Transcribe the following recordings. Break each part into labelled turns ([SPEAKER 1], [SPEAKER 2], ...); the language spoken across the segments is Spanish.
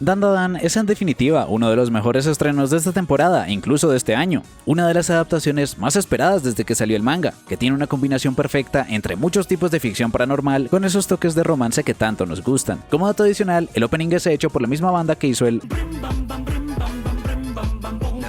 [SPEAKER 1] Dandadan es en definitiva uno de los mejores estrenos de esta temporada e incluso de este año, una de las adaptaciones más esperadas desde que salió el manga, que tiene una combinación perfecta entre muchos tipos de ficción paranormal con esos toques de romance que tanto nos gustan. Como dato adicional, el opening es hecho por la misma banda que hizo el...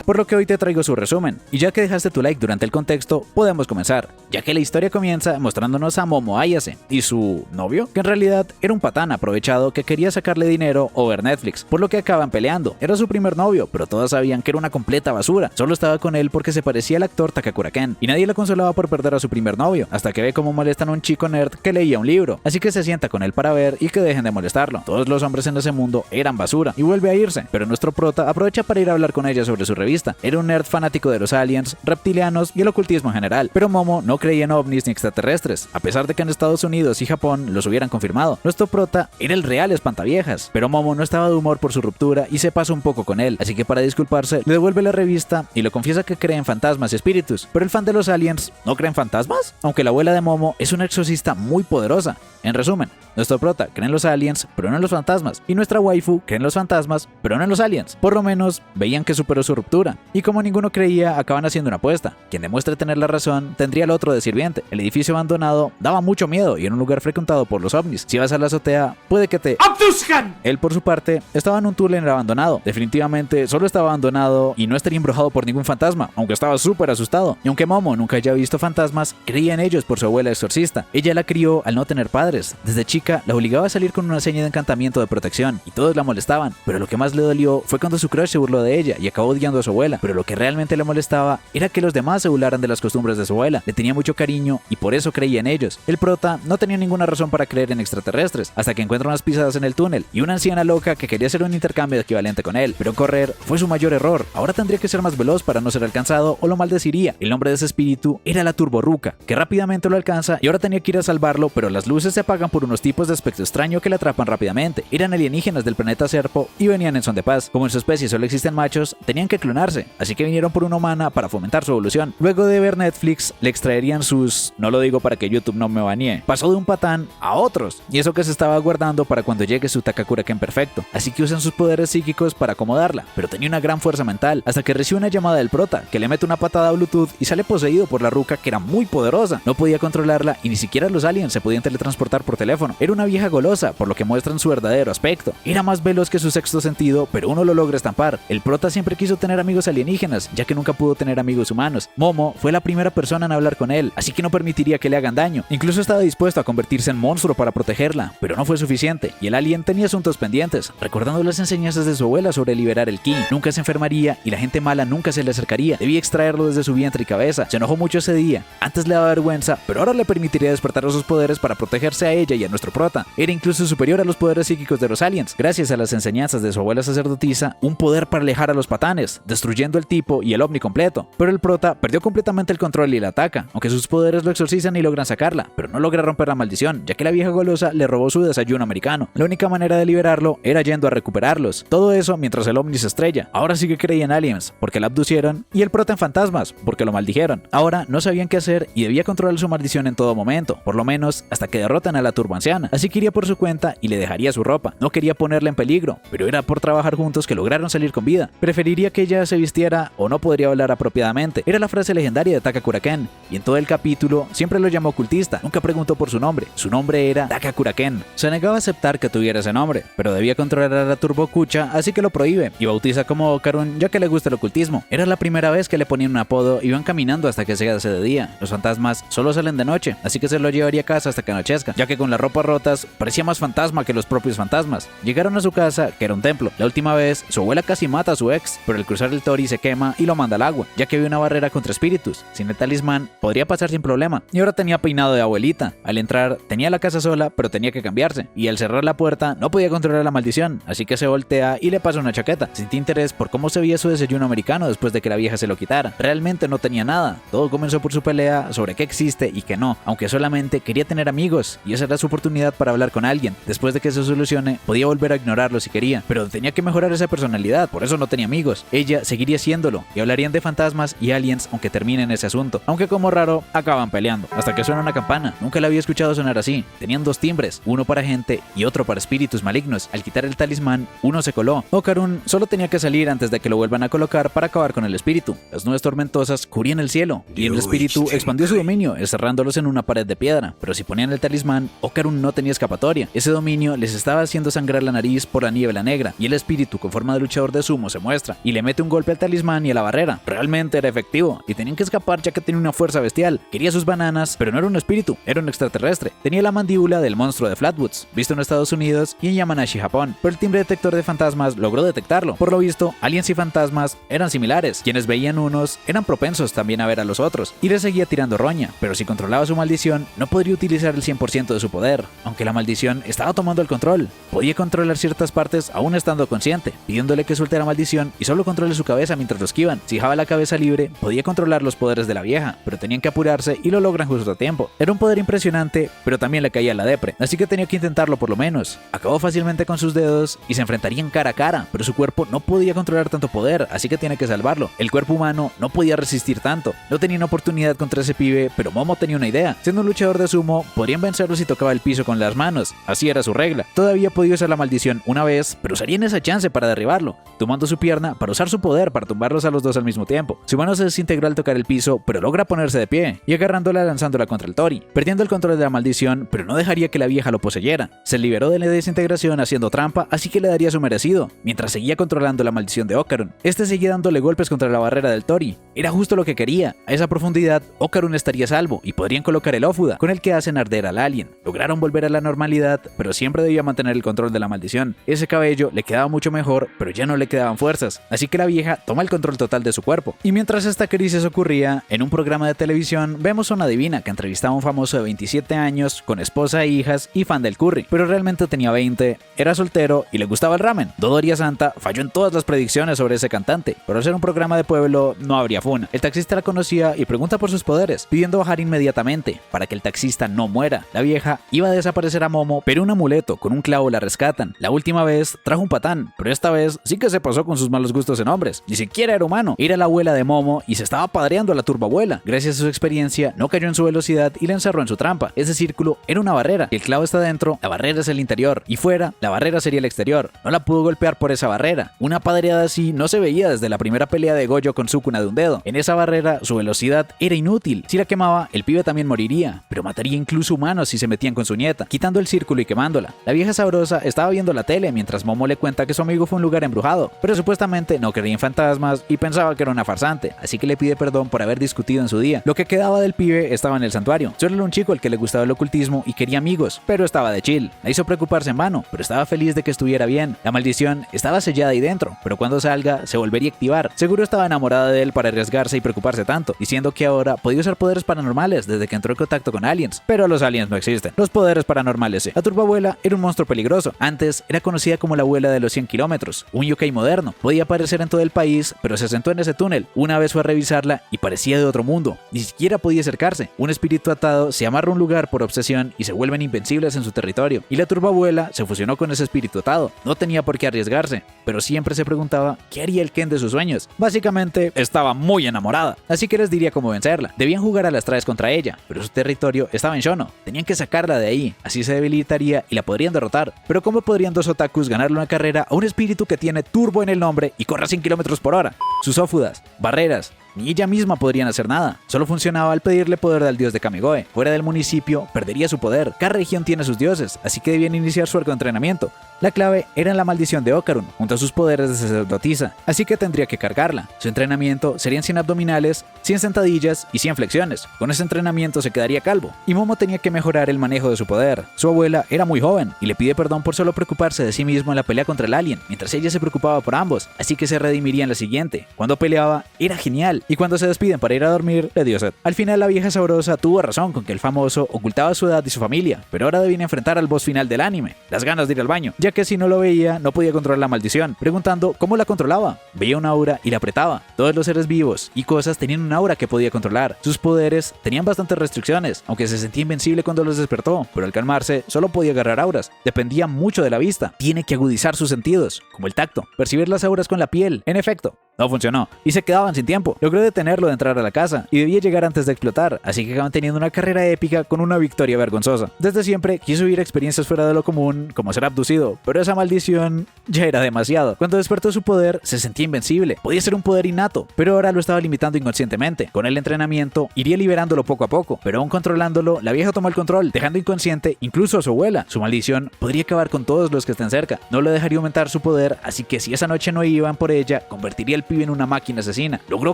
[SPEAKER 1] Por lo que hoy te traigo su resumen, y ya que dejaste tu like durante el contexto, podemos comenzar, ya que la historia comienza mostrándonos a Momo Ayase y su novio, que en realidad era un patán aprovechado que quería sacarle dinero o ver Netflix, por lo que acaban peleando. Era su primer novio, pero todos sabían que era una completa basura, solo estaba con él porque se parecía al actor Takakura Ken, y nadie la consolaba por perder a su primer novio, hasta que ve cómo molestan a un chico nerd que leía un libro, así que se sienta con él para ver y que dejen de molestarlo. Todos los hombres en ese mundo eran basura, y vuelve a irse, pero nuestro prota aprovecha para ir a hablar con ella sobre su revista. Era un nerd fanático de los aliens, reptilianos y el ocultismo en general, pero Momo no creía en ovnis ni extraterrestres, a pesar de que en Estados Unidos y Japón los hubieran confirmado. Nuestro prota era el real espantaviejas, pero Momo no estaba de humor por su ruptura y se pasa un poco con él, así que para disculparse le devuelve la revista y le confiesa que cree en fantasmas y espíritus, pero el fan de los aliens no cree en fantasmas, aunque la abuela de Momo es una exorcista muy poderosa. En resumen, nuestro prota cree en los aliens, pero no en los fantasmas, y nuestra waifu cree en los fantasmas, pero no en los aliens. Por lo menos, veían que superó su ruptura, y como ninguno creía, acaban haciendo una apuesta. Quien demuestre tener la razón, tendría al otro de sirviente. El edificio abandonado daba mucho miedo, y en un lugar frecuentado por los ovnis. Si vas a la azotea, puede que te abduzcan. Él, por su parte, estaba en un túnel abandonado. Definitivamente, solo estaba abandonado, y no estaría embrujado por ningún fantasma, aunque estaba súper asustado. Y aunque Momo nunca haya visto fantasmas, creía en ellos por su abuela exorcista. Ella la crió al no tener padres. Desde chica la obligaba a salir con una seña de encantamiento de protección y todos la molestaban, pero lo que más le dolió fue cuando su crush se burló de ella y acabó odiando a su abuela, pero lo que realmente le molestaba era que los demás se burlaran de las costumbres de su abuela. Le tenía mucho cariño y por eso creía en ellos. El prota no tenía ninguna razón para creer en extraterrestres, hasta que encuentra unas pisadas en el túnel y una anciana loca que quería hacer un intercambio equivalente con él, pero correr fue su mayor error. Ahora tendría que ser más veloz para no ser alcanzado o lo maldeciría. El nombre de ese espíritu era la Turborruca, que rápidamente lo alcanza y ahora tenía que ir a salvarlo, pero las luces se apagan por unos tipos de aspecto extraño que le atrapan rápidamente. Eran alienígenas del planeta Serpo y venían en son de paz. Como en su especie solo existen machos, tenían que clonarse, así que vinieron por una humana para fomentar su evolución. Luego de ver Netflix, le extraerían sus... no lo digo para que YouTube no me banee. Pasó de un patán a otros, y eso que se estaba guardando para cuando llegue su Takakura Ken perfecto. Así que usan sus poderes psíquicos para acomodarla, pero tenía una gran fuerza mental, hasta que recibe una llamada del prota, que le mete una patada a Bluetooth y sale poseído por la ruca, que era muy poderosa. No podía controlarla y ni siquiera los aliens se podían teletransportar por teléfono. Era una vieja golosa, por lo que muestran su verdadero aspecto. Era más veloz que su sexto sentido, pero uno lo logra estampar. El prota siempre quiso tener amigos alienígenas, ya que nunca pudo tener amigos humanos. Momo fue la primera persona en hablar con él, así que no permitiría que le hagan daño. Incluso estaba dispuesto a convertirse en monstruo para protegerla, pero no fue suficiente, y el alien tenía asuntos pendientes, recordando las enseñanzas de su abuela sobre liberar el ki. Nunca se enfermaría y la gente mala nunca se le acercaría. Debía extraerlo desde su vientre y cabeza. Se enojó mucho ese día. Antes le daba vergüenza, pero ahora le permitiría despertar sus poderes para protegerse a ella y a nuestro prota. Era incluso superior a los poderes psíquicos de los aliens, gracias a las enseñanzas de su abuela sacerdotisa, un poder para alejar a los patanes, destruyendo el tipo y el ovni completo. Pero el prota perdió completamente el control y la ataca, aunque sus poderes lo exorcizan y logran sacarla, pero no logra romper la maldición, ya que la vieja golosa le robó su desayuno americano. La única manera de liberarlo era yendo a recuperarlos. Todo eso mientras el ovni se estrella. Ahora sí que creía en aliens, porque la abducieron, y el prota en fantasmas, porque lo maldijeron. Ahora no sabían qué hacer y debía controlar su maldición en todo momento, por lo menos hasta que derrotan a la turboanciana. Así que iría por su cuenta y le dejaría su ropa. No quería ponerla en peligro, pero era por trabajar juntos que lograron salir con vida. Preferiría que ella se vistiera o no podría hablar apropiadamente. Era la frase legendaria de Takakura Ken, y en todo el capítulo siempre lo llamó ocultista. Nunca preguntó por su nombre. Su nombre era Takakura Ken. Se negaba a aceptar que tuviera ese nombre, pero debía controlar a la Turbokucha, así que lo prohíbe y bautiza como Okarun, ya que le gusta el ocultismo. Era la primera vez que le ponían un apodo y van caminando hasta que se hace de día. Los fantasmas solo salen de noche, así que se lo llevaría a casa hasta que anochezca, ya que con las ropas rotas parecía más fantasma que los propios fantasmas. Llegaron a su casa, que era un templo. La última vez, su abuela casi mata a su ex, pero al cruzar el Tori se quema y lo manda al agua, ya que había una barrera contra espíritus. Sin el talismán, podría pasar sin problema. Y ahora tenía peinado de abuelita. Al entrar, tenía la casa sola, pero tenía que cambiarse. Y al cerrar la puerta, no podía controlar la maldición, así que se voltea y le pasa una chaqueta. Sentí interés por cómo se veía su desayuno americano después de que la vieja se lo quitara. Realmente no tenía nada. Todo comenzó por su pelea sobre qué existe y qué no, aunque solamente quería tener amigos, y esa era su oportunidad para hablar con alguien. Después de que se solucione, podía volver a ignorarlo si quería, pero tenía que mejorar esa personalidad, por eso no tenía amigos. Ella seguiría siéndolo, y hablarían de fantasmas y aliens aunque terminen ese asunto, aunque como raro, acaban peleando, hasta que suena una campana. Nunca la había escuchado sonar así. Tenían dos timbres, uno para gente y otro para espíritus malignos. Al quitar el talismán, uno se coló. Ocarun solo tenía que salir antes de que lo vuelvan a colocar para acabar con el espíritu. Las nubes tormentosas cubrían el cielo, y el espíritu expandió su dominio, encerrándolos en una pared de piedra. Pero si ponían el talismán, Ocarun no tenía escapatoria. Ese dominio les estaba haciendo sangrar la nariz por la niebla negra, y el espíritu con forma de luchador de sumo se muestra, y le mete un golpe al talismán y a la barrera. Realmente era efectivo, y tenían que escapar ya que tenía una fuerza bestial. Quería sus bananas, pero no era un espíritu, era un extraterrestre. Tenía la mandíbula del monstruo de Flatwoods, visto en Estados Unidos y en Yamanashi, Japón, pero el timbre detector de fantasmas logró detectarlo. Por lo visto, aliens y fantasmas eran similares. Quienes veían unos eran propensos también a ver a los otros, y le seguía tirando roña, pero si controlaba su maldición, no podría utilizar el 100% de su poder. Aunque la maldición estaba tomando el control, podía controlar ciertas partes aún estando consciente, pidiéndole que suelte la maldición y solo controle su cabeza mientras lo esquivan. Si dejaba la cabeza libre, podía controlar los poderes de la vieja, pero tenían que apurarse y lo logran justo a tiempo. Era un poder impresionante, pero también le caía la depre, así que tenía que intentarlo por lo menos. Acabó fácilmente con sus dedos y se enfrentarían cara a cara, pero su cuerpo no podía controlar tanto poder, así que tiene que salvarlo. El cuerpo humano no podía resistir tanto. No tenían oportunidad contra ese pibe, pero Momo tenía una idea. Siendo un luchador de sumo, podrían vencerlo si tocaba el piso con las manos. Así era su regla. Todavía podía usar la maldición una vez, pero usarían esa chance para derribarlo, tomando su pierna para usar su poder para tumbarlos a los dos al mismo tiempo. Su mano se desintegró al tocar el piso, pero logra ponerse de pie y agarrándola lanzándola contra el Tori, perdiendo el control de la maldición, pero no dejaría que la vieja lo poseyera. Se liberó de la desintegración haciendo trampa, así que le daría su merecido, mientras seguía controlando la maldición de Ocarun. Este seguía dándole golpes contra la barrera del Tori. Era justo lo que quería. A esa profundidad, Ocarun estaría a salvo y podrían colocar el Ofuda, con el que hacen arder al alien. Lograron volver a la normalidad, pero siempre debía mantener el control de la maldición. Ese cabello le quedaba mucho mejor, pero ya no le quedaban fuerzas, así que la vieja toma el control total de su cuerpo. Y mientras esta crisis ocurría, en un programa de televisión vemos a una divina que entrevistaba a un famoso de 27 años, con esposa e hijas y fan del curry, pero realmente tenía 20, era soltero y le gustaba el ramen. Dodoria Santa falló en todas las predicciones sobre ese cantante, pero al ser un programa de pueblo no habría funa. El taxista la conocía y pregunta por sus poderes, pidiendo bajar inmediatamente para que el taxista no muera. La vieja iba a desaparecer a Momo, pero un amuleto con un clavo la rescatan. La última vez trajo un patán, pero esta vez sí que se pasó con sus malos gustos en hombres. Ni siquiera era humano, era la abuela de Momo y se estaba padreando a la turboabuela. Gracias a su experiencia, no cayó en su velocidad y la encerró en su trampa. Ese círculo era una barrera. El clavo está dentro, la barrera es el interior, y fuera, la barrera sería el exterior. No la pudo golpear por esa barrera. Una padreada así no se veía desde la primera pelea de Goyo con Sukuna de un dedo. En esa barrera, su velocidad era inútil. Si la quemaba, el pibe también moriría, pero mataría incluso humanos si se metían con su nieta, quitando el círculo y quemándola. La vieja sabrosa estaba viendo la tele mientras Momo le cuenta que su amigo fue un lugar embrujado, pero supuestamente no creía en fantasmas y pensaba que era una farsante, así que le pide perdón por haber discutido en su día. Lo que quedaba del pibe estaba en el santuario. Solo era un chico al que le gustaba el ocultismo y quería amigos, pero estaba de chill. La hizo preocuparse en vano, pero estaba feliz de que estuviera bien. La maldición estaba sellada ahí dentro, pero cuando salga se volvería a activar. Seguro estaba enamorada de él para arriesgarse y preocuparse tanto, diciendo que ahora podía usar poderes paranormales desde que entró en contacto con aliens. Pero los aliens no existen. Los poderes paranormales sí. La turboabuela era un monstruo peligroso. Antes era conocida como la abuela de los 100 kilómetros, un yokai moderno. Podía aparecer en todo el país, pero se sentó en ese túnel. Una vez fue a revisarla y parecía de otro mundo. Ni siquiera podía acercarse. Un espíritu atado se amarra a un lugar por obsesión y se vuelven invencibles en su territorio. Y la turboabuela se fusionó con ese espíritu atado. No tenía por qué arriesgarse, pero siempre se preguntaba qué haría el Ken de sus sueños. Básicamente, estaba muy enamorada, así que les diría cómo vencerla. Debían jugar a las traes contra ella, pero su territorio estaba en Shono. Tenían que sacarla de ahí, así se debilitaría y la podrían derrotar. Pero ¿cómo podrían dos otakus ganarle una carrera a un espíritu que tiene turbo en el nombre y corre a 100 km/h? Sus ófudas, barreras, ni ella misma podrían hacer nada. Solo funcionaba al pedirle poder al dios de Kamigoe. Fuera del municipio, perdería su poder. Cada región tiene sus dioses, así que debían iniciar su arco de entrenamiento. La clave era en la maldición de Ocarun, junto a sus poderes de sacerdotisa, así que tendría que cargarla. Su entrenamiento serían 100 abdominales, 100 sentadillas y 100 flexiones. Con ese entrenamiento se quedaría calvo, y Momo tenía que mejorar el manejo de su poder. Su abuela era muy joven, y le pide perdón por solo preocuparse de sí mismo en la pelea contra el alien, mientras ella se preocupaba por ambos, así que se redimiría en la siguiente. Cuando peleaba, era genial, y cuando se despiden para ir a dormir, le dio sed. Al final la vieja sabrosa tuvo razón con que el famoso ocultaba su edad y su familia, pero ahora debían enfrentar al boss final del anime, las ganas de ir al baño, ya que si no lo veía, no podía controlar la maldición, preguntando cómo la controlaba. Veía una aura y la apretaba. Todos los seres vivos y cosas tenían una aura que podía controlar. Sus poderes tenían bastantes restricciones, aunque se sentía invencible cuando los despertó, pero al calmarse solo podía agarrar auras. Dependía mucho de la vista. Tiene que agudizar sus sentidos, como el tacto, percibir las auras con la piel. En efecto, No funcionó, y se quedaban sin tiempo. Logró detenerlo de entrar a la casa, y debía llegar antes de explotar, así que acaban teniendo una carrera épica con una victoria vergonzosa. Desde siempre quiso vivir experiencias fuera de lo común, como ser abducido, pero esa maldición ya era demasiado. Cuando despertó su poder, se sentía invencible. Podía ser un poder innato, pero ahora lo estaba limitando inconscientemente. Con el entrenamiento, iría liberándolo poco a poco, pero aún controlándolo, la vieja tomó el control, dejando inconsciente incluso a su abuela. Su maldición podría acabar con todos los que estén cerca. No le dejaría aumentar su poder, así que si esa noche no iban por ella, convertiría al pibe en una máquina asesina. Logró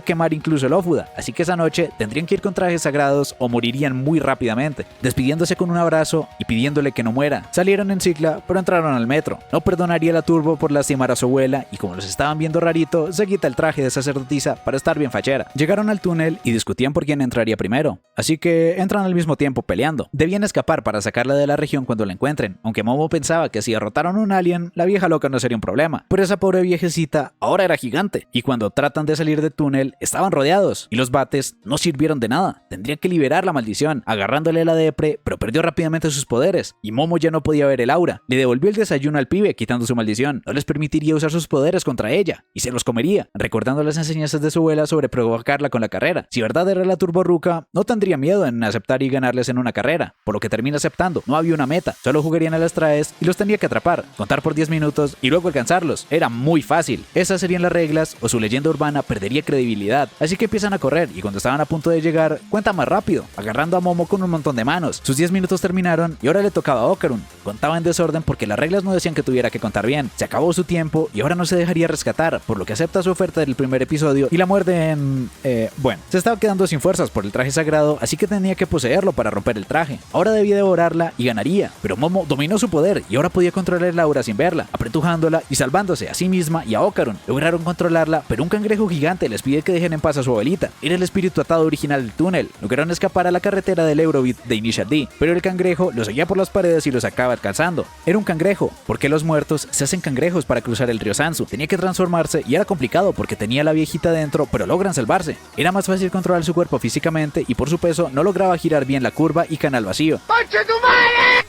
[SPEAKER 1] quemar incluso el ófuda, así que esa noche tendrían que ir con trajes sagrados o morirían muy rápidamente. Despidiéndose con un abrazo y pidiéndole que no muera, salieron en cicla, pero entraron al metro. No perdonaría a la Turbo por lastimar a su abuela, y como los estaban viendo rarito, se quita el traje de sacerdotisa para estar bien fachera. Llegaron al túnel y discutían por quién entraría primero, así que entran al mismo tiempo peleando. Debían escapar para sacarla de la región cuando la encuentren, aunque Momo pensaba que si derrotaron a un alien, la vieja loca no sería un problema. Pero esa pobre viejecita ahora era gigante, y cuando tratan de salir del túnel, estaban rodeados, y los bates no sirvieron de nada. Tendría que liberar la maldición, agarrándole la depre, pero perdió rápidamente sus poderes, y Momo ya no podía ver el aura. Le devolvió el desayuno al pibe, quitando su maldición. No les permitiría usar sus poderes contra ella, y se los comería, recordando las enseñanzas de su abuela sobre provocarla con la carrera. Si verdad era la turborruca, no tendría miedo en aceptar y ganarles en una carrera, por lo que termina aceptando. No había una meta, solo jugarían a las traes y los tenía que atrapar, contar por 10 minutos y luego alcanzarlos. Era muy fácil. Esas serían las reglas, o su leyenda urbana perdería credibilidad. Así que empiezan a correr, y cuando estaban a punto de llegar, cuenta más rápido, agarrando a Momo con un montón de manos. Sus 10 minutos terminaron y ahora le tocaba a Okarun. Contaba en desorden porque las reglas no decían que tuviera que contar bien. Se acabó su tiempo y ahora no se dejaría rescatar, por lo que acepta su oferta del primer episodio y la muerde en... bueno, se estaba quedando sin fuerzas por el traje sagrado, así que tenía que poseerlo para romper el traje. Ahora debía devorarla y ganaría, pero Momo dominó su poder y ahora podía controlar el aura sin verla, apretujándola y salvándose a sí misma y a Okarun. Lograron controlarla, pero un cangrejo gigante les pide que dejen en paz a su abuelita. Era el espíritu atado original del túnel. Lograron escapar a la carretera del Eurobit de Initial D, pero el cangrejo los seguía por las paredes y los acaba alcanzando. Era un cangrejo, porque los muertos se hacen cangrejos para cruzar el río Sansu. Tenía que transformarse y era complicado porque tenía a la viejita dentro, pero logran salvarse. Era más fácil controlar su cuerpo físicamente y por su peso no lograba girar bien la curva y canal vacío.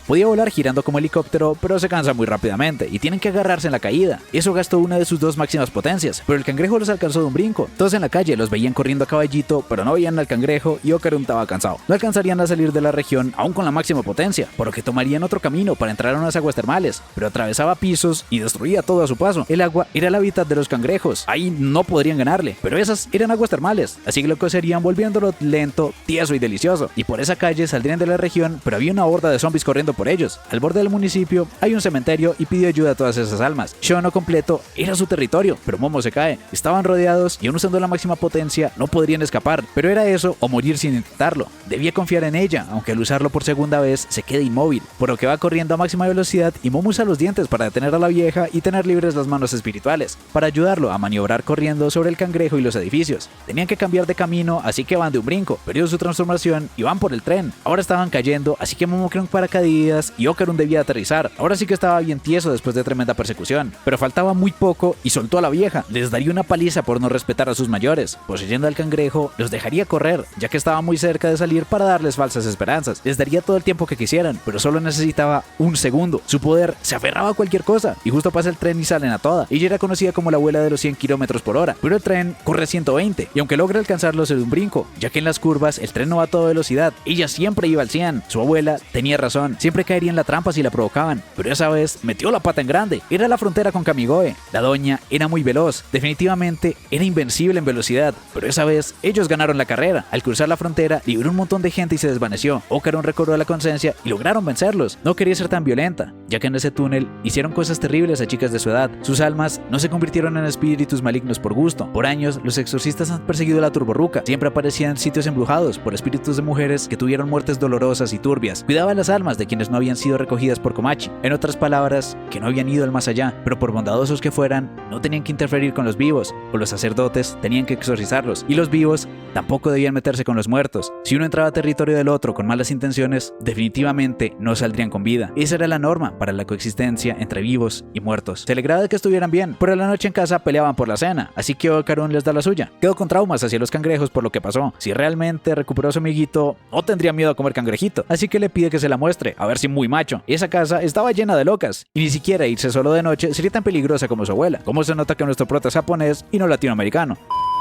[SPEAKER 1] Podía volar girando como helicóptero, pero se cansa muy rápidamente y tienen que agarrarse en la caída. Eso gastó una de sus dos máximas potencias, pero el cangrejo los alcanzó de un brinco. Todos en la calle los veían corriendo a caballito, pero no veían al cangrejo y Okarun estaba cansado. No alcanzarían a salir de la región aún con la máxima potencia, por lo que tomarían otro camino para entrar a unas aguas termales, pero atravesaba pisos y destruía todo a su paso. El agua era el hábitat de los cangrejos, ahí no podrían ganarle, pero esas eran aguas termales, así que lo cocerían volviéndolo lento, tieso y delicioso. Y por esa calle saldrían de la región, pero había una horda de zombies corriendo por ellos. Al borde del municipio hay un cementerio y pidió ayuda a todas esas almas. Shono completo era su territorio, pero Momo se cae. Estaban rodeados y aún usando la máxima potencia no podrían escapar, pero era eso o morir sin intentarlo. Debía confiar en ella, aunque al usarlo por segunda vez se queda inmóvil, por lo que va corriendo a máxima velocidad y Momo usa los dientes para detener a la vieja y tener libres las manos espirituales, para ayudarlo a maniobrar corriendo sobre el cangrejo y los edificios. Tenían que cambiar de camino, así que van de un brinco, perdió su transformación y van por el tren. Ahora estaban cayendo, así que Momo creó un paracaídas y Okarun debía aterrizar. Ahora sí que estaba bien tieso después de tremenda persecución, pero faltaba muy poco y soltó a la vieja. Les daría una paliza por no respetar a sus mayores. Poseyendo al cangrejo, los dejaría correr, ya que estaba muy cerca de salir para darles falsas esperanzas. Les daría todo el tiempo que quisieran, pero solo necesitaba un segundo. Su poder se aferraba a cualquier cosa, y justo pasa el tren y salen a toda. Ella era conocida como la abuela de los 100 km/h, pero el tren corre a 120, y aunque logra alcanzarlos en un brinco, ya que en las curvas el tren no va a toda velocidad, ella siempre iba al 100. Su abuela tenía razón, siempre caería en la trampa si la provocaban, pero esa vez metió la pata en grande. Era la frontera con Kamigoe. La doña era muy veloz, definitivamente era invencible en velocidad, pero esa vez ellos ganaron la carrera. Al cruzar la frontera, liberó un montón de gente y se desvaneció. Okarun recobró la conciencia y lograron vencerlos. No quería ser tan violenta, ya que en ese túnel hicieron cosas terribles a chicas de su edad. Sus almas no se convirtieron en espíritus malignos por gusto. Por años, los exorcistas han perseguido a la turborruca. Siempre aparecían en sitios embrujados por espíritus de mujeres que tuvieron muertes dolorosas y turbias. Cuidaban las almas de quienes no habían sido recogidas por Komachi. En otras palabras, que no habían ido al más allá, pero por bondadosos que fueran, no tenían que interferir con los vivos, o los sacerdotes tenían que exorcizarlos, y los vivos tampoco debían meterse con los muertos. Si uno entraba a territorio del otro con malas intenciones, definitivamente no saldrían con vida. Esa era la norma, para la coexistencia entre vivos y muertos. Se alegraba de que estuvieran bien, pero en la noche en casa peleaban por la cena, así que Okarun les da la suya. Quedó con traumas hacia los cangrejos por lo que pasó. Si realmente recuperó a su amiguito, no tendría miedo a comer cangrejito, así que le pide que se la muestre, a ver si muy macho. Y esa casa estaba llena de locas, y ni siquiera irse solo de noche sería tan peligrosa como su abuela. Como se nota que nuestro prota es japonés y no latinoamericano.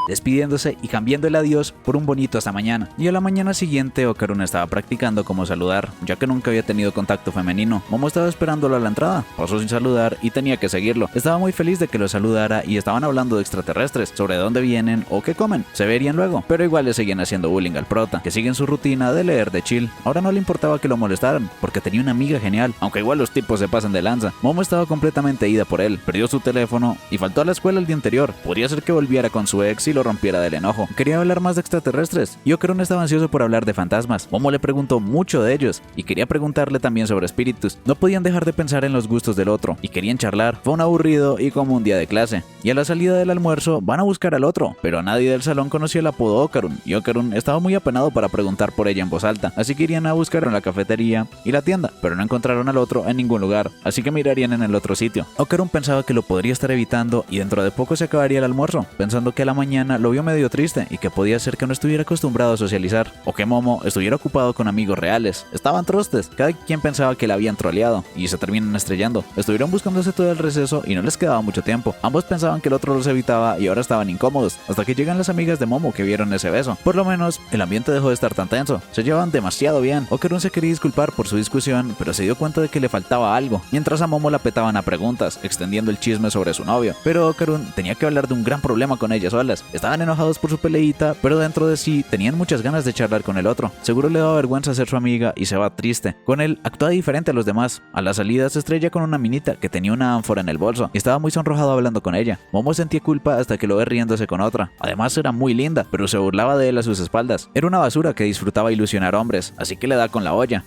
[SPEAKER 1] Despidiéndose y cambiando el adiós por un bonito hasta mañana. Y a la mañana siguiente Okarun estaba practicando cómo saludar, ya que nunca había tenido contacto femenino. Momo estaba esperándolo a la entrada, pasó sin saludar y tenía que seguirlo. Estaba muy feliz de que lo saludara y estaban hablando de extraterrestres, sobre dónde vienen o qué comen. Se verían luego, pero igual le seguían haciendo bullying al prota, que sigue en su rutina de leer de chill. Ahora no le importaba que lo molestaran, porque tenía una amiga genial, aunque igual los tipos se pasan de lanza. Momo estaba completamente ida por él, perdió su teléfono y faltó a la escuela el día anterior. Podría ser que volviera con su ex y lo rompiera del enojo. Quería hablar más de extraterrestres y Okarun estaba ansioso por hablar de fantasmas. Momo le preguntó mucho de ellos y quería preguntarle también sobre espíritus. No podían dejar de pensar en los gustos del otro y querían charlar. Fue un aburrido y como un día de clase. Y a la salida del almuerzo van a buscar al otro, pero nadie del salón conocía el apodo Okarun y Okarun estaba muy apenado para preguntar por ella en voz alta, así que irían a buscar en la cafetería y la tienda, pero no encontraron al otro en ningún lugar, así que mirarían en el otro sitio. Okarun pensaba que lo podría estar evitando y dentro de poco se acabaría el almuerzo, pensando que a la mañana lo vio medio triste y que podía ser que no estuviera acostumbrado a socializar o que Momo estuviera ocupado con amigos reales. Estaban trostes, cada quien pensaba que la habían troleado y se terminan estrellando. Estuvieron buscándose todo el receso y no les quedaba mucho tiempo. Ambos pensaban que el otro los evitaba y ahora estaban incómodos, hasta que llegan las amigas de Momo que vieron ese beso. Por lo menos, el ambiente dejó de estar tan tenso. Se llevaban demasiado bien. Okarun se quería disculpar por su discusión, pero se dio cuenta de que le faltaba algo, mientras a Momo la petaban a preguntas, extendiendo el chisme sobre su novio. Pero Okarun tenía que hablar de un gran problema con ellas solas. Estaban enojados por su peleita, pero dentro de sí tenían muchas ganas de charlar con el otro. Seguro le daba vergüenza ser su amiga y se va triste. Con él actúa diferente a los demás. A la salida se estrella con una minita que tenía una ánfora en el bolso y estaba muy sonrojado hablando con ella. Momo sentía culpa hasta que lo ve riéndose con otra. Además era muy linda, pero se burlaba de él a sus espaldas. Era una basura que disfrutaba ilusionar hombres, así que le da con la olla.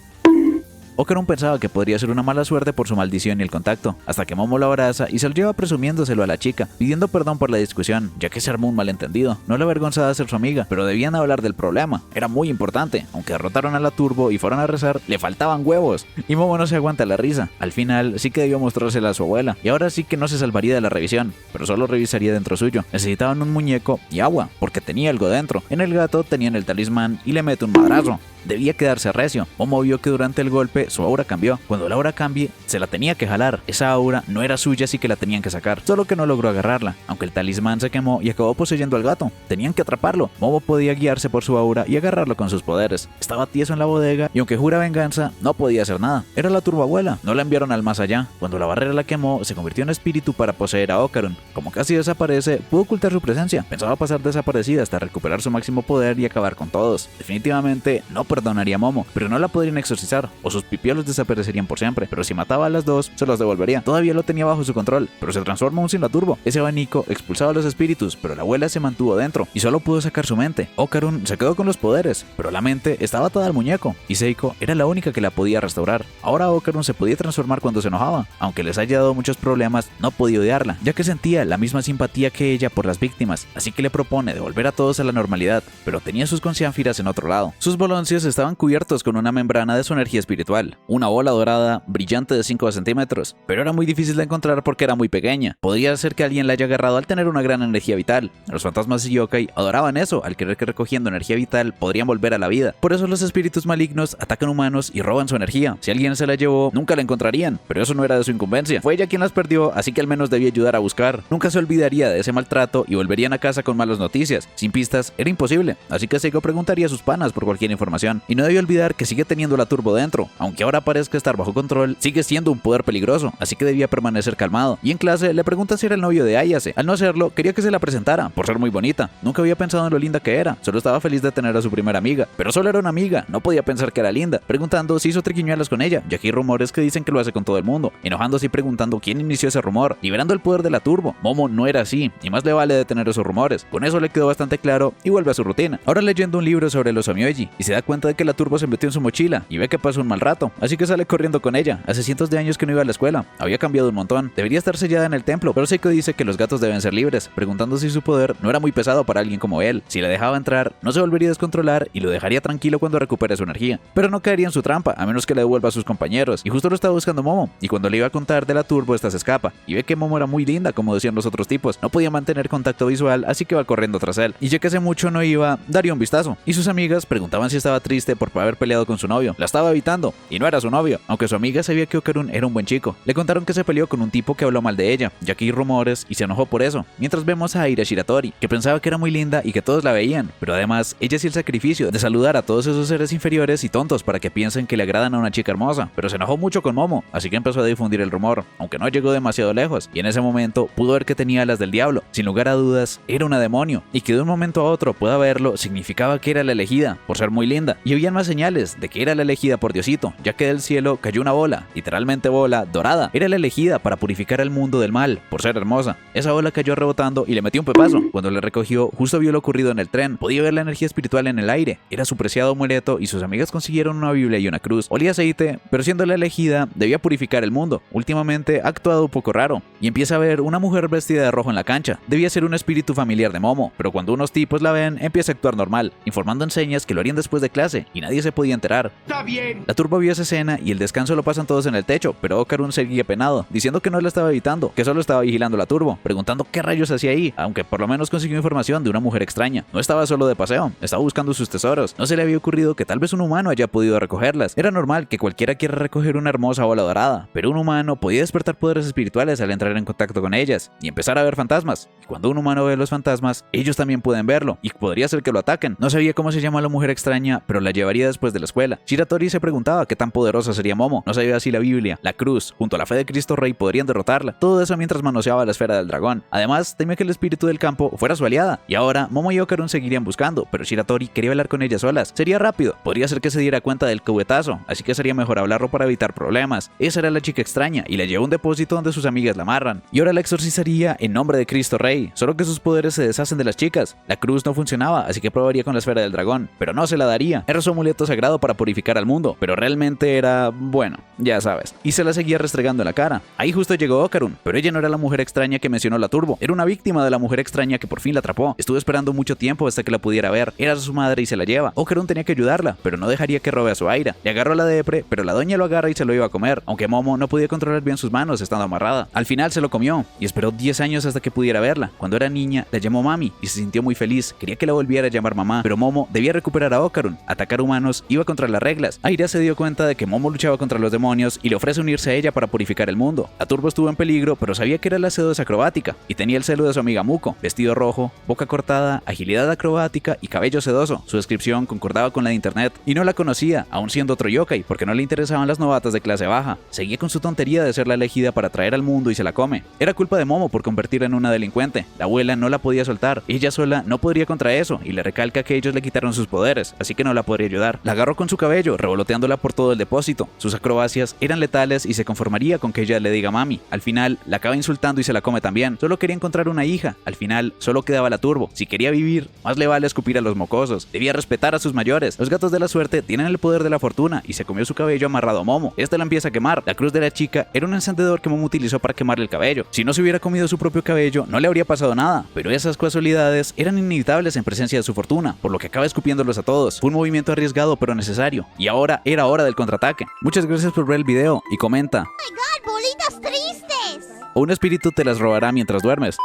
[SPEAKER 1] Okarun pensaba que podría ser una mala suerte por su maldición y el contacto, hasta que Momo lo abraza y se lo lleva presumiéndoselo a la chica, pidiendo perdón por la discusión, ya que se armó un malentendido. No le avergonzaba ser su amiga, pero debían hablar del problema. Era muy importante. Aunque derrotaron a la Turbo y fueron a rezar, le faltaban huevos. Y Momo no se aguanta la risa. Al final sí que debió mostrársela a su abuela, y ahora sí que no se salvaría de la revisión, pero solo revisaría dentro suyo. Necesitaban un muñeco y agua, porque tenía algo dentro. En el gato tenían el talismán y le mete un madrazo. Debía quedarse recio. Momo vio que durante el golpe su aura cambió. Cuando la aura cambie, se la tenía que jalar. Esa aura no era suya, así que la tenían que sacar. Solo que no logró agarrarla, aunque el talismán se quemó y acabó poseyendo al gato. Tenían que atraparlo. Momo podía guiarse por su aura y agarrarlo con sus poderes. Estaba tieso en la bodega y aunque jura venganza, no podía hacer nada. Era la turboabuela. No la enviaron al más allá. Cuando la barrera la quemó, se convirtió en espíritu para poseer a Okarun. Como casi desaparece, pudo ocultar su presencia. Pensaba pasar desaparecida hasta recuperar su máximo poder y acabar con todos. Definitivamente no perdonaría a Momo, pero no la podrían exorcizar, o sus pipiolos desaparecerían por siempre, pero si mataba a las dos, se los devolvería. Todavía lo tenía bajo su control, pero se transforma aún sin la turbo. Ese abanico expulsaba a los espíritus, pero la abuela se mantuvo dentro, y solo pudo sacar su mente. Okarun se quedó con los poderes, pero la mente estaba atada al muñeco, y Seiko era la única que la podía restaurar. Ahora Okarun se podía transformar cuando se enojaba, aunque les haya dado muchos problemas, no podía odiarla, ya que sentía la misma simpatía que ella por las víctimas, así que le propone devolver a todos a la normalidad, pero tenía sus conciánfiras en otro lado. Sus boloncios estaban cubiertos con una membrana de su energía espiritual, una bola dorada brillante de 5 centímetros, pero era muy difícil de encontrar porque era muy pequeña. Podría ser que alguien la haya agarrado al tener una gran energía vital. Los fantasmas y yokai adoraban eso, al creer que recogiendo energía vital podrían volver a la vida. Por eso los espíritus malignos atacan humanos y roban su energía. Si alguien se la llevó, nunca la encontrarían, pero eso no era de su incumbencia. Fue ella quien las perdió, así que al menos debía ayudar a buscar. Nunca se olvidaría de ese maltrato y volverían a casa con malas noticias. Sin pistas era imposible, así que Seiko preguntaría a sus panas por cualquier información. Y no debía olvidar que sigue teniendo la turbo dentro. Aunque ahora parezca estar bajo control, sigue siendo un poder peligroso, así que debía permanecer calmado. Y en clase le pregunta si era el novio de Ayase. Al no hacerlo, quería que se la presentara, por ser muy bonita. Nunca había pensado en lo linda que era, solo estaba feliz de tener a su primera amiga. Pero solo era una amiga, no podía pensar que era linda. Preguntando si hizo triquiñuelas con ella, ya que hay rumores que dicen que lo hace con todo el mundo. Enojándose y preguntando quién inició ese rumor, liberando el poder de la turbo. Momo no era así, y más le vale detener esos rumores. Con eso le quedó bastante claro y vuelve a su rutina. Ahora leyendo un libro sobre los Omyoji, y se da cuenta de que la turbo se metió en su mochila y ve que pasó un mal rato. gato, así que sale corriendo con ella. Hace cientos de años que no iba a la escuela, había cambiado un montón, debería estar sellada en el templo, pero Seiko dice que los gatos deben ser libres, preguntando si su poder no era muy pesado para alguien como él. Si le dejaba entrar, no se volvería a descontrolar y lo dejaría tranquilo cuando recupere su energía, pero no caería en su trampa, a menos que le devuelva a sus compañeros. Y justo lo estaba buscando Momo, y cuando le iba a contar de la turbo, esta se escapa, y ve que Momo era muy linda, como decían los otros tipos, no podía mantener contacto visual, así que va corriendo tras él, y ya que hace mucho no iba, daría un vistazo, y sus amigas preguntaban si estaba triste por haber peleado con su novio. La estaba evitando, y no era su novio, aunque su amiga sabía que Okarun era un buen chico. Le contaron que se peleó con un tipo que habló mal de ella, ya que hay rumores, y se enojó por eso, mientras vemos a Aira Shiratori, que pensaba que era muy linda y que todos la veían, pero además, ella hacía el sacrificio de saludar a todos esos seres inferiores y tontos para que piensen que le agradan a una chica hermosa, pero se enojó mucho con Momo, así que empezó a difundir el rumor, aunque no llegó demasiado lejos, y en ese momento pudo ver que tenía alas del diablo. Sin lugar a dudas, era una demonio, y que de un momento a otro pueda verlo significaba que era la elegida, por ser muy linda, y habían más señales de que era la elegida por Diosito, ya que del cielo cayó una bola, literalmente bola, dorada. Era la elegida para purificar el mundo del mal, por ser hermosa. Esa bola cayó rebotando y le metió un pepazo. Cuando le recogió, justo vio lo ocurrido en el tren, podía ver la energía espiritual en el aire, era su preciado amuleto y sus amigas consiguieron una Biblia y una cruz. Olía aceite, pero siendo la elegida, debía purificar el mundo. Últimamente ha actuado un poco raro, y empieza a ver una mujer vestida de rojo en la cancha. Debía ser un espíritu familiar de Momo, pero cuando unos tipos la ven, empieza a actuar normal, informando en señas que lo harían después de clase, y nadie se podía enterar. ¡Está bien! La turba vio esa escena y el descanso lo pasan todos en el techo, pero Okarun seguía penado, diciendo que no la estaba evitando, que solo estaba vigilando la turbo, preguntando qué rayos hacía ahí, aunque por lo menos consiguió información de una mujer extraña. No estaba solo de paseo, estaba buscando sus tesoros. No se le había ocurrido que tal vez un humano haya podido recogerlas. Era normal que cualquiera quiera recoger una hermosa bola dorada, pero un humano podía despertar poderes espirituales al entrar en contacto con ellas y empezar a ver fantasmas. Y cuando un humano ve los fantasmas, ellos también pueden verlo, y podría ser que lo ataquen. No sabía cómo se llama la mujer extraña, pero la llevaría después de la escuela. Shiratori se preguntaba qué tan poderosa sería Momo. No sabía si la Biblia, la cruz, junto a la fe de Cristo Rey podrían derrotarla. Todo eso mientras manoseaba la esfera del dragón. Además, temía que el espíritu del campo fuera su aliada. Y ahora, Momo y Okarun seguirían buscando, pero Shiratori quería hablar con ellas solas. Sería rápido, podría ser que se diera cuenta del cubetazo, así que sería mejor hablarlo para evitar problemas. Esa era la chica extraña, y la llevó a un depósito donde sus amigas la amarran. Y ahora la exorcizaría en nombre de Cristo Rey, solo que sus poderes se deshacen de las chicas. La cruz no funcionaba, así que probaría con la esfera del dragón, pero no se la daría. Era su amuleto sagrado para purificar al mundo, pero realmente era, bueno, ya sabes. Y se la seguía restregando en la cara. Ahí justo llegó Okarun, pero ella no era la mujer extraña que mencionó la turbo. Era una víctima de la mujer extraña que por fin la atrapó. Estuvo esperando mucho tiempo hasta que la pudiera ver. Era su madre y se la lleva. Okarun tenía que ayudarla, pero no dejaría que robe a su Aira. Le agarró a la depre, pero la doña lo agarra y se lo iba a comer, aunque Momo no podía controlar bien sus manos estando amarrada. Al final se lo comió, y esperó 10 años hasta que pudiera verla. Cuando era niña, la llamó mami, y se sintió muy feliz. Quería que la volviera a llamar mamá, pero Momo debía recuperar a Okarun. Atacar humanos iba contra las reglas. Aira se dio cuenta de que Momo luchaba contra los demonios y le ofrece unirse a ella para purificar el mundo. La turbo estuvo en peligro, pero sabía que era la sedosa acrobática, y tenía el celo de su amiga Muko. Vestido rojo, boca cortada, agilidad acrobática y cabello sedoso. Su descripción concordaba con la de internet, y no la conocía, aún siendo otro yokai, porque no le interesaban las novatas de clase baja. Seguía con su tontería de ser la elegida para traer al mundo y se la come. Era culpa de Momo por convertirla en una delincuente. La abuela no la podía soltar. Ella sola no podría contra eso, y le recalca que ellos le quitaron sus poderes, así que no la podría ayudar. La agarró con su cabello, revoloteándola por todo el depósito. Sus acrobacias eran letales y se conformaría con que ella le diga mami. Al final, la acaba insultando y se la come también. Solo quería encontrar una hija. Al final, solo quedaba la turbo. Si quería vivir, más le vale escupir a los mocosos. Debía respetar a sus mayores. Los gatos de la suerte tienen el poder de la fortuna, y se comió su cabello amarrado a Momo. Este la empieza a quemar. La cruz de la chica era un encendedor que Momo utilizó para quemarle el cabello. Si no se hubiera comido su propio cabello, no le habría pasado nada, pero esas casualidades eran inevitables en presencia de su fortuna, por lo que acaba escupiéndolos a todos. Fue un movimiento arriesgado pero necesario, y ahora era hora del contraataque. Muchas gracias por ver el video y comenta.
[SPEAKER 2] ¡Oh my God, bolitas tristes!
[SPEAKER 1] O un espíritu te las robará mientras duermes.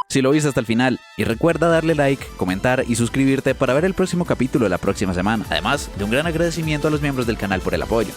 [SPEAKER 1] Si lo viste hasta el final, y recuerda darle like, comentar y suscribirte para ver el próximo capítulo de la próxima semana, además de un gran agradecimiento a los miembros del canal por el apoyo.